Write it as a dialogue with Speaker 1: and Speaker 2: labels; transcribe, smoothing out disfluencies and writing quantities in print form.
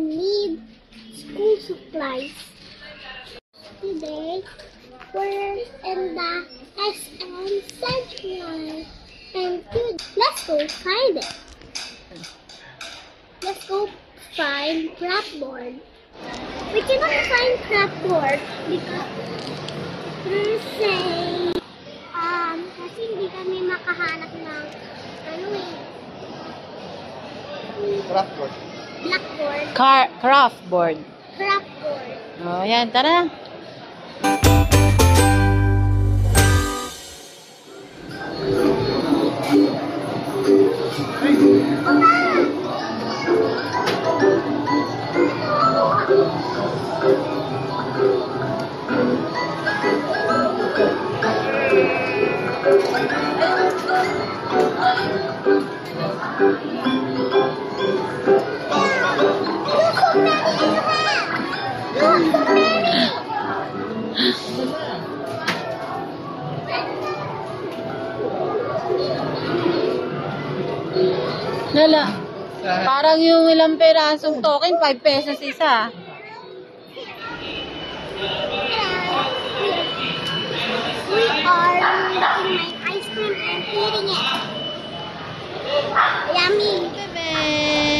Speaker 1: need school supplies. Today, we're in the SM Central. And let's go find it. Let's go find crapboard. We cannot find crapboard because kasi hindi kami makahanap ng
Speaker 2: Craftboard.
Speaker 1: Blackboard.
Speaker 3: Craftboard.
Speaker 1: Crapboard.
Speaker 3: Oh, yan. Tara. Lala, parang yung ilang perasong token, 5 pesos isa.
Speaker 1: We are making my ice cream and eating it. Yummy.
Speaker 3: Bebe.